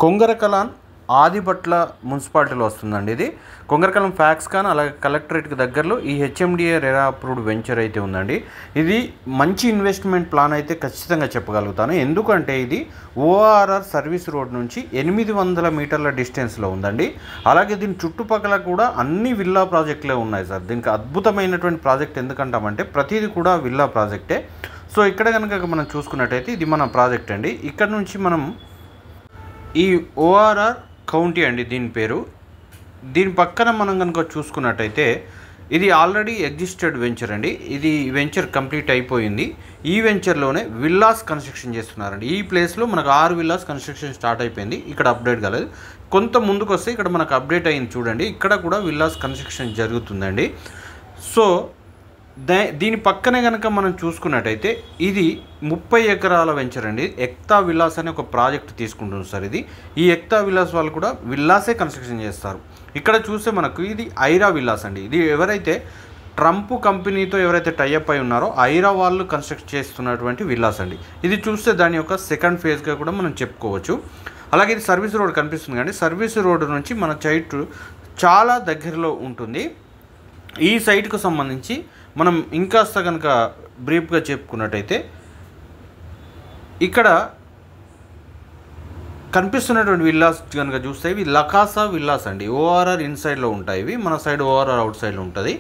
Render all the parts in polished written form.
కొంగరకలాన్ ఆదిబట్ల మున్సిపాలిటీలో వస్తుందండి. ఇది కొంగరకలాన్ ఫ్యాక్స్కాన్ అలాగే కలెక్టరేట్కి దగ్గరలో ఈ హెచ్ఎండిఏ రెరా అప్రూవ్డ్ వెంచర్ అయితే ఉందండి. ఇది మంచి ఇన్వెస్ట్మెంట్ ప్లాన్ అయితే ఖచ్చితంగా చెప్పగలుగుతాను. ఎందుకంటే ఇది ఓఆర్ఆర్ సర్వీస్ రోడ్ నుంచి 800 మీటర్ల డిస్టెన్స్లో ఉందండి. అలాగే దీని చుట్టుపక్కల కూడా అన్ని విల్లా ప్రాజెక్టులే ఉన్నాయి సార్. దీనికి అద్భుతమైనటువంటి ప్రాజెక్ట్ ఎందుకంటామంటే ప్రతిదీ కూడా విల్లా ప్రాజెక్టే. సో ఇక్కడ కనుక మనం చూసుకున్నట్టయితే ఇది మన ప్రాజెక్ట్ అండి. ఇక్కడ నుంచి మనం ఈ ఓఆర్ఆర్ కౌంటీ అండి దీని పేరు. దీని పక్కన మనం కనుక చూసుకున్నట్టయితే ఇది ఆల్రెడీ ఎగ్జిస్టెడ్ వెంచర్ అండి. ఇది వెంచర్ కంప్లీట్ అయిపోయింది. ఈ వెంచర్లోనే విల్లాస్ కన్స్ట్రక్షన్ చేస్తున్నారండి. ఈ ప్లేస్లో మనకు 6 విల్లాస్ కన్స్ట్రక్షన్ స్టార్ట్ అయిపోయింది. ఇక్కడ అప్డేట్ కాలేదు. కొంత ముందుకు వస్తే ఇక్కడ మనకు అప్డేట్ అయింది చూడండి. ఇక్కడ కూడా విల్లాస్ కన్స్ట్రక్షన్ జరుగుతుందండి. సో దీని పక్కనే కనుక మనం చూసుకున్నట్టయితే ఇది 30 ఎకరాల వెంచర్ అండి. ఎక్తా విల్లాస్ అనే ఒక ప్రాజెక్ట్ తీసుకుంటుంది సార్. ఇది ఈ ఎక్తా విల్లాస్ వాళ్ళు కూడా విల్లాసే కన్స్ట్రక్షన్ చేస్తారు. ఇక్కడ చూస్తే మనకు ఇది ఐరా విల్లాస్ అండి. ఇది ఎవరైతే ట్రంప్ కంపెనీతో ఎవరైతే టైఅప్ అయి ఉన్నారో ఐరా వాళ్ళు కన్స్ట్రక్ట్ చేస్తున్నటువంటి విల్లాస్ అండి. ఇది చూస్తే దాని యొక్క సెకండ్ ఫేజ్గా కూడా మనం చెప్పుకోవచ్చు. అలాగే ఇది సర్వీస్ రోడ్ కనిపిస్తుంది కానీ సర్వీస్ రోడ్ నుంచి మన సైట్ చాలా దగ్గరలో ఉంటుంది. ఈ సైట్కు సంబంధించి మనం ఇంకాస్త కనుక బ్రీఫ్గా చెప్పుకున్నట్టయితే ఇక్కడ కనిపిస్తున్నటువంటి విల్లాస్ కనుక చూస్తే ఇవి లకాసా విల్లాస్ అండి. ఓఆర్ఆర్ ఇన్సైడ్లో ఉంటాయి. ఇవి మన సైడ్ ఓఆర్ఆర్ అవుట్ సైడ్లో ఉంటుంది.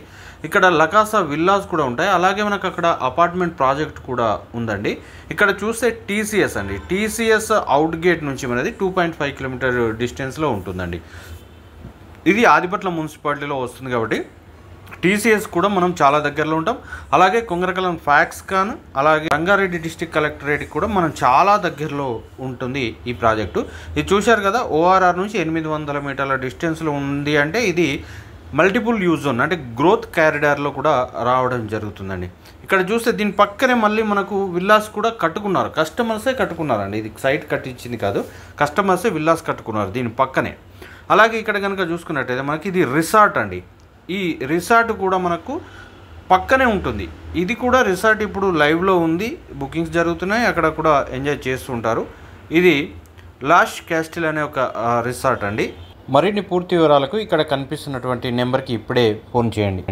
ఇక్కడ లకాసా విల్లాస్ కూడా ఉంటాయి. అలాగే మనకు అక్కడ అపార్ట్మెంట్ ప్రాజెక్ట్ కూడా ఉందండి. ఇక్కడ చూస్తే టీసీఎస్ అండి. టీసీఎస్ అవుట్ గేట్ నుంచి మనది 2.5 కిలోమీటర్ డిస్టెన్స్లో ఉంటుందండి. ఇది ఆదిబట్ల మున్సిపాలిటీలో వస్తుంది కాబట్టి టీసీఎస్ కూడా మనం చాలా దగ్గరలో ఉంటాం. అలాగే కొంగరకలాన్ ఫ్యాక్స్కాన్ అలాగే రంగారెడ్డి డిస్టిక్ కలెక్టరేట్కి కూడా మనం చాలా దగ్గరలో ఉంటుంది ఈ ప్రాజెక్టు. ఇది చూశారు కదా, ఓఆర్ఆర్ నుంచి 800 మీటర్ల డిస్టెన్స్లో ఉంది. అంటే ఇది మల్టిపుల్ యూజ్ జోన్ అంటే గ్రోత్ క్యారిడార్లో కూడా రావడం జరుగుతుందండి. ఇక్కడ చూస్తే దీని పక్కనే మళ్ళీ మనకు విల్లాస్ కూడా కట్టుకున్నారు. కస్టమర్సే కట్టుకున్నారండి. ఇది సైట్ కట్టించింది కాదు, కస్టమర్సే విల్లాస్ కట్టుకున్నారు దీని పక్కనే. అలాగే ఇక్కడ కనుక చూసుకున్నట్టయితే మనకి ఇది రిసార్ట్ అండి. ఈ రిసార్ట్ కూడా మనకు పక్కనే ఉంటుంది. ఇది కూడా రిసార్ట్ ఇప్పుడు లైవ్లో ఉంది, బుకింగ్స్ జరుగుతున్నాయి, అక్కడ కూడా ఎంజాయ్ చేస్తుంటారు. ఇది లాష్ క్యాస్టిల్ అనే ఒక రిసార్ట్ అండి. మరిన్ని పూర్తి వివరాలకు ఇక్కడ కనిపిస్తున్నటువంటి నెంబర్కి ఇప్పుడే ఫోన్ చేయండి.